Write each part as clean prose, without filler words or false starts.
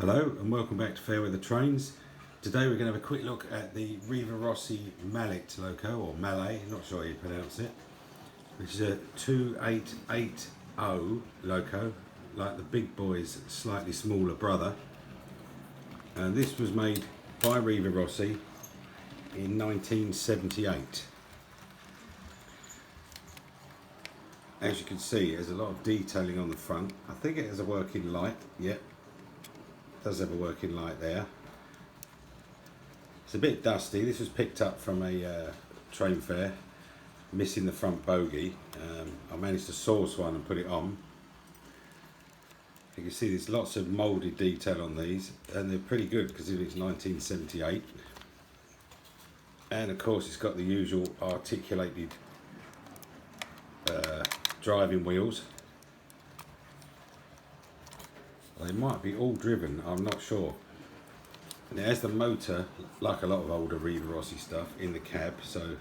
Hello and welcome back to Fair Weather Trains. Today we're going to have a quick look at the Rivarossi Mallet loco, or Mallet, not sure how you pronounce it, which is a 2880 loco, like the big boy's slightly smaller brother. And this was made by Rivarossi in 1978. As you can see, there's a lot of detailing on the front. I think it has a working light, yep. Does have a working light there. It's a bit dusty. This was picked up from a train fair, missing the front bogie. I managed to source one and put it on. You can see there's lots of moulded detail on these, and they're pretty good because it's 1978. And of course it's got the usual articulated driving wheels. They might be all driven, I'm not sure. And it has the motor, like a lot of older Rivarossi stuff, in the cab, so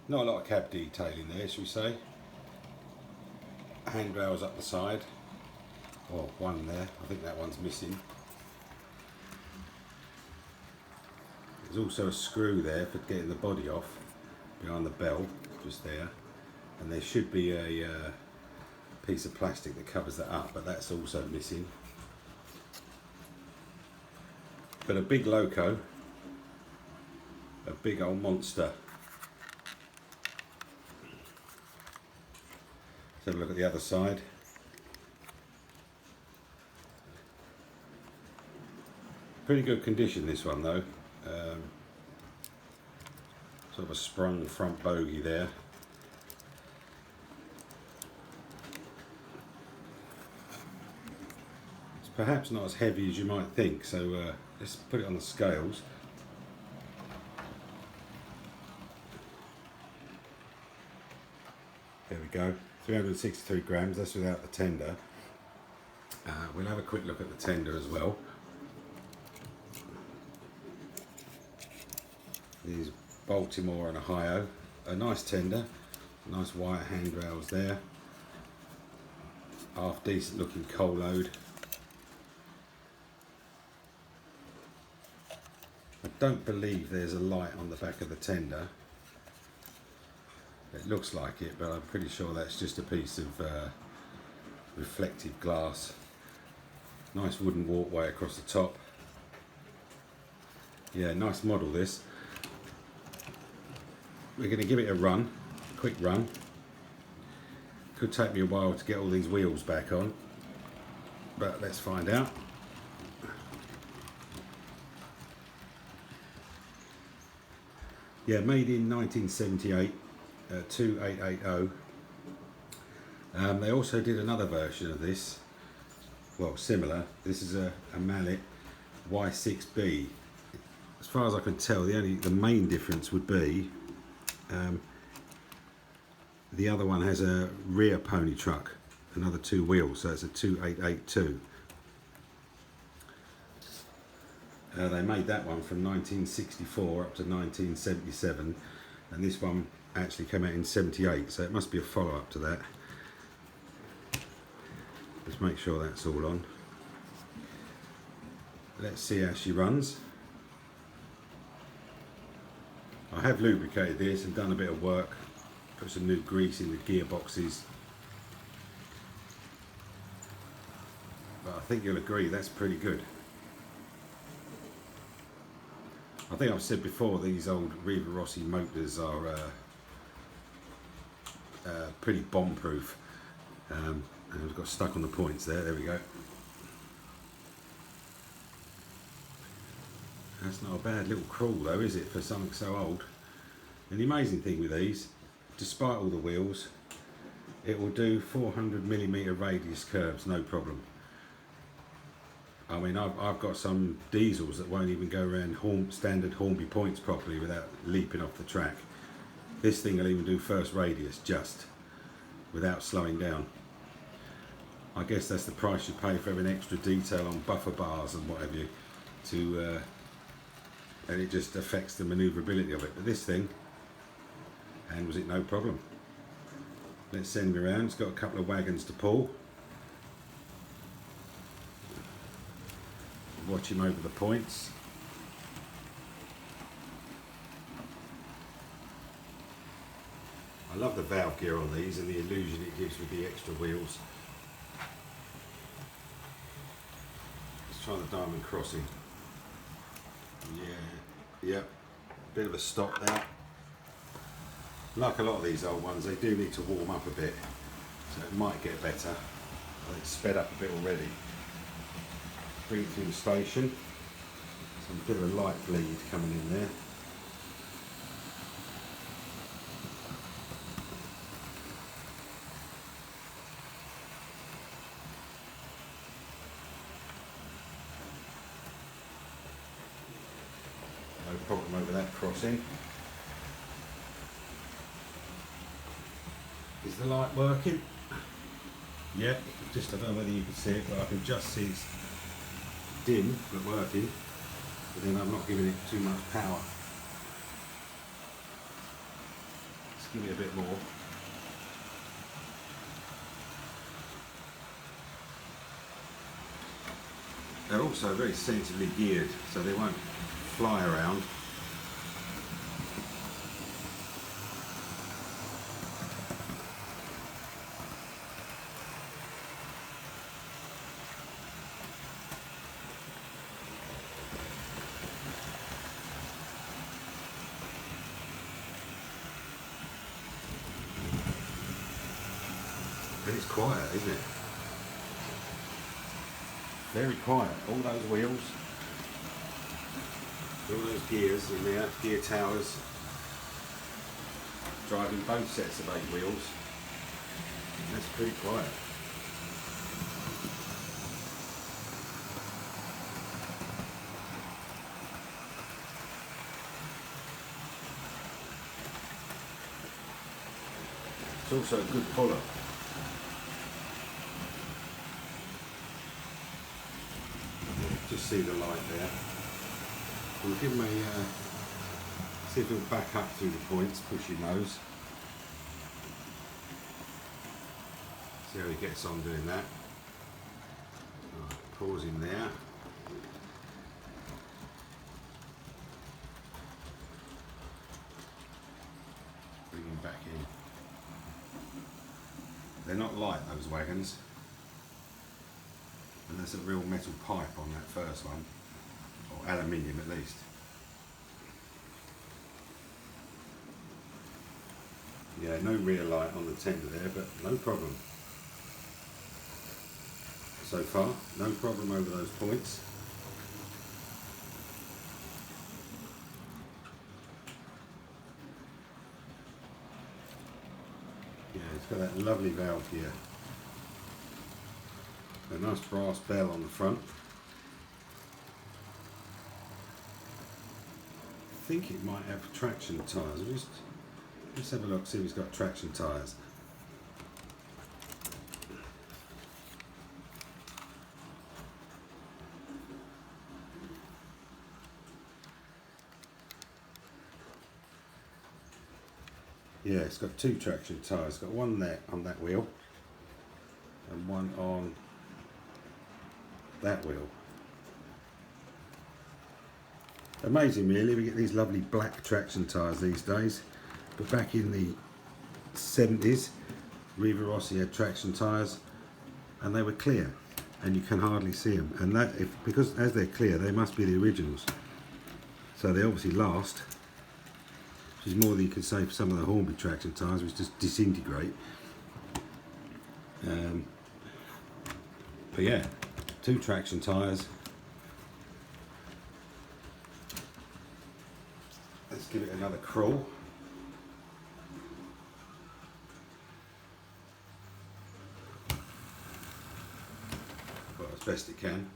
not a lot of cab detailing there, shall we say. Handrails up the side, or one there, I think that one's missing. There's also a screw there for getting the body off, behind the bell, just there. And there should be a piece of plastic that covers that up, but that's also missing. But a big loco, a big old monster. Let's have a look at the other side. Pretty good condition, this one though. Sort of a sprung front bogie there. Perhaps not as heavy as you might think, so let's put it on the scales. There we go, 363 grams, that's without the tender. We'll have a quick look at the tender as well. These Baltimore and Ohio, a nice tender, nice white handrails there, half decent looking coal load. I don't believe there's a light on the back of the tender. It looks like it, but I'm pretty sure that's just a piece of reflective glass. Nice wooden walkway across the top. Yeah, nice model this. We're going to give it a run, a quick run. Could take me a while to get all these wheels back on, but let's find out. Yeah, made in 1978, 2880. They also did another version of this, well, similar. This is a Mallet Y6B. As far as I can tell, the main difference would be the other one has a rear pony truck, another two wheels, so it's a 2882. They made that one from 1964 up to 1977, and this one actually came out in 78, so it must be a follow-up to that. Let's make sure that's all on. Let's see how she runs. I have lubricated this and done a bit of work, put some new grease in the gearboxes, but I think you'll agree that's pretty good. I think I've said before, these old Rivarossi motors are pretty bomb-proof. And I've got stuck on the points there. There we go. That's not a bad little crawl though, is it, for something so old? And the amazing thing with these, despite all the wheels, it will do 400mm radius curves, no problem. I mean, I've got some diesels that won't even go around standard Hornby points properly without leaping off the track. This thing will even do first radius just without slowing down. I guess that's the price you pay for having extra detail on buffer bars and what have you, and it just affects the manoeuvrability of it. But this thing handles it no problem. Let's send me around. It's got a couple of wagons to pull. watch him over the points. I love the valve gear on these and the illusion it gives with the extra wheels. Let's try the diamond crossing. Yep, bit of a stop there. Like a lot of these old ones, they do need to warm up a bit, so it might get better. It's sped up a bit already. Bring it through the station. Some bit of a light bleed coming in there. No problem over that crossing. Is the light working? Yeah, just I don't know whether you can see it, but I can just see it's dim but working, but then I'm not giving it too much power. Let's give it a bit more. They're also very sensibly geared, so they won't fly around. And it's quiet, isn't it? Very quiet. All those wheels, all those gears in there, gear towers, driving both sets of 8 wheels. That's pretty quiet. It's also a good puller. Just see the light there. We'll give him a see if he'll back up through the points, pushing those. See how he gets on doing that. Right, pause him there. Bring him back in. They're not light, those wagons. And there's a real metal pipe on that first one, or aluminium at least. Yeah, no rear light on the tender there, but no problem. So far, no problem over those points. Yeah, it's got that lovely valve here. A nice brass bell on the front. I think it might have traction tyres. Let's have a look, see if it's got traction tyres. Yeah, it's got 2 traction tyres. It's got one there on that wheel and one on that wheel. Amazing really, we get these lovely black traction tyres these days, but back in the 70s Rivarossi had traction tyres and they were clear and you can hardly see them, and that because as they're clear they must be the originals, so they obviously last, which is more than you can say for some of the Hornby traction tyres which just disintegrate. But yeah, 2 traction tyres. Let's give it another crawl. Well, as best it can.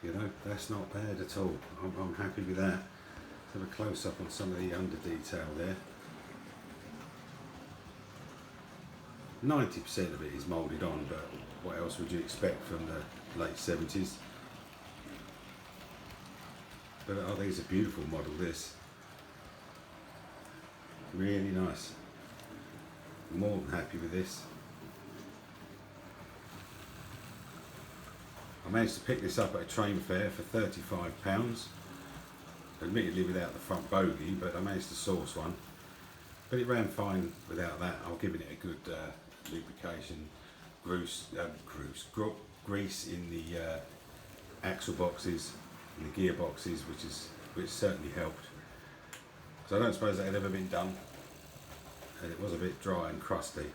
You know, that's not bad at all. I'm happy with that. Let's have a close up on some of the under detail there. 90% of it is moulded on, but what else would you expect from the late 70s? But I think it's a beautiful model, this. Really nice. More than happy with this. I managed to pick this up at a train fare for £35, admittedly without the front bogey, but I managed to source one. But it ran fine without that. I'll give it a good lubrication, grease in the axle boxes and the gearboxes, which certainly helped. So I don't suppose that had ever been done, and it was a bit dry and crusty.